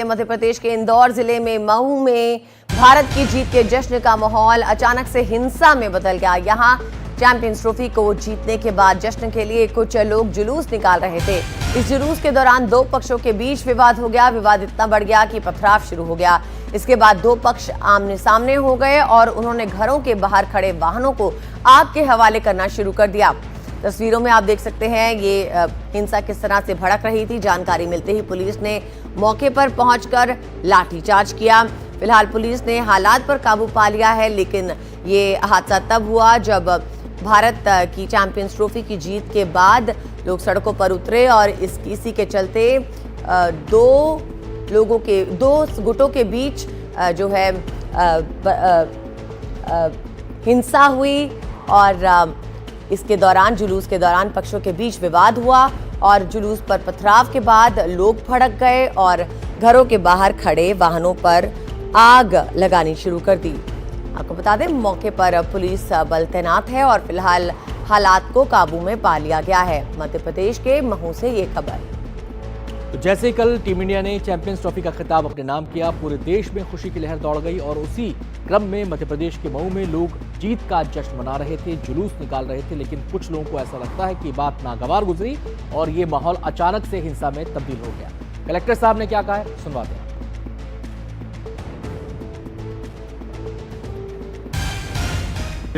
मध्य प्रदेश के इंदौर जिले में मऊ में भारत की जीत के जश्न का माहौल अचानक से हिंसा में बदल गया। यहां चैंपियंस ट्रॉफी को जीतने के बाद जश्न के लिए कुछ लोग जुलूस निकाल रहे थे। इस जुलूस के दौरान दो पक्षों के बीच विवाद हो गया। विवाद इतना बढ़ गया कि पथराव शुरू हो गया। इसके बाद दो पक्ष आमने सामने हो गए और उन्होंने घरों के बाहर खड़े वाहनों को आग के हवाले करना शुरू कर दिया। तस्वीरों में आप देख सकते हैं ये हिंसा किस तरह से भड़क रही थी। जानकारी मिलते ही पुलिस ने मौके पर पहुंचकर लाठीचार्ज किया। फिलहाल पुलिस ने हालात पर काबू पा लिया है, लेकिन ये हादसा तब हुआ जब भारत की चैंपियंस ट्रॉफी की जीत के बाद लोग सड़कों पर उतरे और इसी के चलते दो गुटों के बीच जो है हिंसा हुई और इसके दौरान जुलूस के दौरान पक्षों के बीच विवाद हुआ और जुलूस पर पथराव के बाद लोग भड़क गए और घरों के बाहर खड़े वाहनों पर आग लगानी शुरू कर दी। आपको बता दें मौके पर पुलिस बल तैनात है और फिलहाल हालात को काबू में पा लिया गया है। मध्य प्रदेश के महू से ये खबर। तो जैसे ही कल टीम इंडिया ने चैंपियंस ट्रॉफी का खिताब अपने नाम किया, पूरे देश में खुशी की लहर दौड़ गई और उसी क्रम में मध्य प्रदेश के मऊ में लोग जीत का जश्न मना रहे थे, जुलूस निकाल रहे थे। लेकिन कुछ लोगों को ऐसा लगता है कि बात नागवार गुजरी और ये माहौल अचानक से हिंसा में तब्दील हो गया। कलेक्टर साहब ने क्या कहा है, सुनवाते हैं।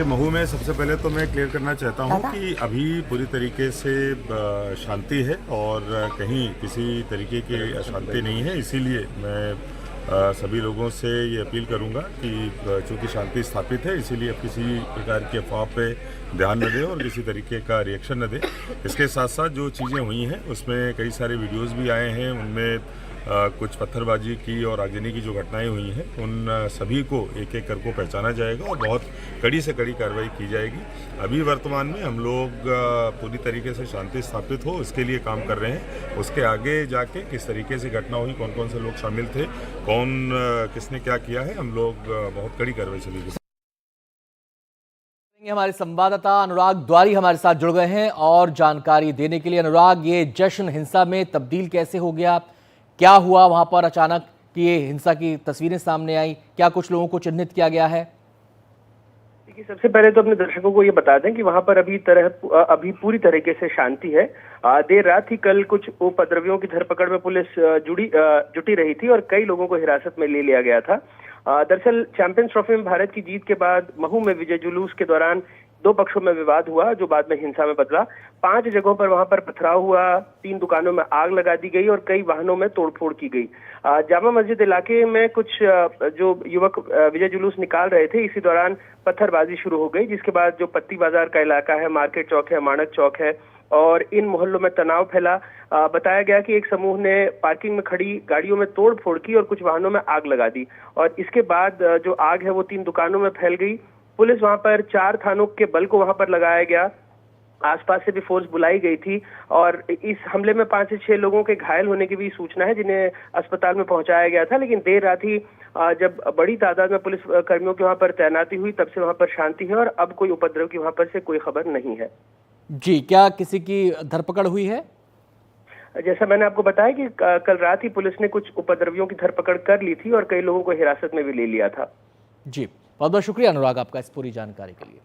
महू में सबसे पहले तो मैं क्लियर करना चाहता हूं कि अभी पूरी तरीके से शांति है और कहीं किसी तरीके की अशांति नहीं है। इसीलिए मैं सभी लोगों से ये अपील करूंगा कि चूंकि शांति स्थापित है, इसीलिए अब किसी प्रकार की अफवाह पे ध्यान न दें और किसी तरीके का रिएक्शन न दें। इसके साथ साथ जो चीज़ें हुई हैं उसमें कई सारे वीडियोज़ भी आए हैं, उनमें कुछ पत्थरबाजी की और आगजनी की जो घटनाएं हुई हैं उन सभी को एक एक करके पहचाना जाएगा और बहुत कड़ी से कड़ी कार्रवाई की जाएगी। अभी वर्तमान में हम लोग पूरी तरीके से शांति स्थापित हो इसके लिए काम कर रहे हैं। उसके आगे जाके किस तरीके से घटना हुई, कौन कौन से लोग शामिल थे, कौन किसने क्या किया है, हम लोग बहुत कड़ी कार्रवाई चलेगी। हमारे संवाददाता अनुराग द्वारी हमारे साथ जुड़ गए हैं और जानकारी देने के लिए। अनुराग, ये जश्न हिंसा में तब्दील कैसे हो गया, क्या हुआ वहां पर अचानक कि ये हिंसा की तस्वीरें सामने आई, क्या कुछ लोगों को चिन्हित किया गया है? देखिए, सबसे पहले तो अपने दर्शकों को ये बता दें कि वहां पर अभी पूरी तरीके से शांति है। देर रात ही कल कुछ उपद्रवियों की धरपकड़ में पुलिस जुटी रही थी और कई लोगों को हिरासत में ले लिया गया था। दरअसल चैंपियंस ट्रॉफी में भारत की जीत के बाद महू में विजय जुलूस के दौरान दो पक्षों में विवाद हुआ जो बाद में हिंसा में बदला। 5 जगहों पर वहां पर पथराव हुआ, 3 दुकानों में आग लगा दी गई और कई वाहनों में तोड़फोड़ की गई। जामा मस्जिद इलाके में कुछ जो युवक विजय जुलूस निकाल रहे थे, इसी दौरान पत्थरबाजी शुरू हो गई, जिसके बाद जो पत्ती बाजार का इलाका है, मार्केट चौक है, माणक चौक है और इन मोहल्लों में तनाव फैला। बताया गया कि एक समूह ने पार्किंग में खड़ी गाड़ियों में तोड़ फोड़ की और कुछ वाहनों में आग लगा दी और इसके बाद जो आग है वो 3 दुकानों में फैल गई। पुलिस वहां पर 4 थानों के बल को वहां पर लगाया गया, आसपास से भी फोर्स बुलाई गई थी और इस हमले में 5 से 6 लोगों के घायल होने की भी सूचना है, जिन्हें अस्पताल में पहुंचाया गया था। लेकिन देर रात ही जब बड़ी तादाद में पुलिस कर्मियों की वहां पर तैनाती हुई, तब से वहां पर शांति है और अब कोई उपद्रव की वहां पर से कोई खबर नहीं है। जी, क्या किसी की धरपकड़ हुई है? जैसा मैंने आपको बताया कि कल रात ही पुलिस ने कुछ उपद्रवियों की धरपकड़ कर ली थी और कई लोगों को हिरासत में भी ले लिया था। जी, बहुत बहुत शुक्रिया अनुराग आपका इस पूरी जानकारी के लिए।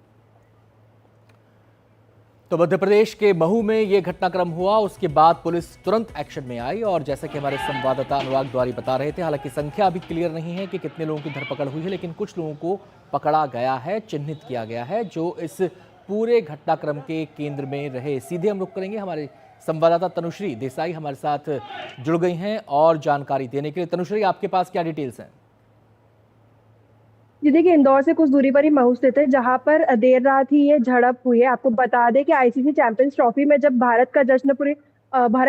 तो मध्य प्रदेश के महू में यह घटनाक्रम हुआ, उसके बाद पुलिस तुरंत एक्शन में आई और जैसा कि हमारे संवाददाता अनुराग द्वारी बता रहे थे, हालांकि संख्या अभी क्लियर नहीं है कि कितने लोगों की धरपकड़ हुई है, लेकिन कुछ लोगों को पकड़ा गया है, चिन्हित किया गया है, जो इस पूरे घटनाक्रम के केंद्र में रहे। सीधे हम रुख करेंगे, हमारे संवाददाता तनुश्री देसाई हमारे साथ जुड़ गई हैं और जानकारी देने के लिए। तनुश्री, आपके पास क्या डिटेल्स हैं? जी देखिए, इंदौर से कुछ दूरी पर ही महू स्थित है, जहां पर देर रात ही ये झड़प हुई है। आपको बता दें कि आईसीसी चैंपियंस ट्रॉफी में जब भारत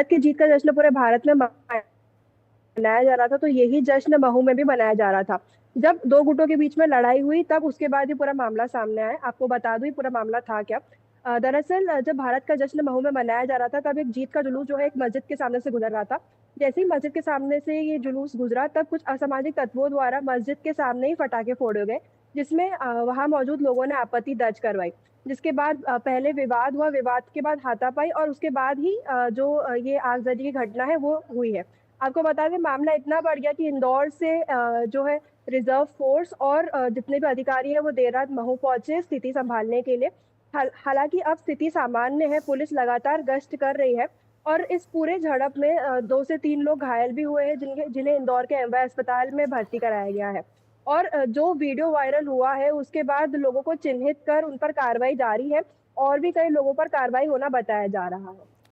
की जीत का जश्न पूरे भारत में मनाया जा रहा था, तो यही जश्न महू में भी मनाया जा रहा था। जब 2 गुटों के बीच में लड़ाई हुई, तब उसके बाद ये पूरा मामला सामने आया। आपको बता दूं ये पूरा मामला था क्या। दरअसल जब भारत का जश्न महू में मनाया जा रहा था, तब एक जीत का जुलूस जो है एक मस्जिद के सामने से गुजर रहा था। जैसे ही मस्जिद के सामने से ये जुलूस गुजरा, तब कुछ असामाजिक तत्वों द्वारा मस्जिद के सामने ही पटाखे फोड़े गए, जिसमें वहां मौजूद लोगों ने आपत्ति दर्ज करवाई। जिसके बाद पहले विवाद हुआ, विवाद के बाद हाथापाई और उसके बाद ही जो ये आगजनी की घटना है वो हुई है। आपको बता दें मामला इतना बढ़ गया कि इंदौर से जो है रिजर्व फोर्स और जितने भी अधिकारी हैं वो देर रात महू पहुंचे स्थिति संभालने के लिए। हालांकि अब स्थिति सामान्य है, पुलिस लगातार गश्त कर रही है और इस पूरे झड़प में 2 से 3 लोग घायल भी हुए हैं जिन्हें इंदौर के एमवाय अस्पताल में भर्ती कराया गया है। और जो वीडियो वायरल हुआ है उसके बाद लोगों को चिन्हित कर उन पर कार्रवाई जारी है और भी कई लोगों पर कार्रवाई होना बताया जा रहा है।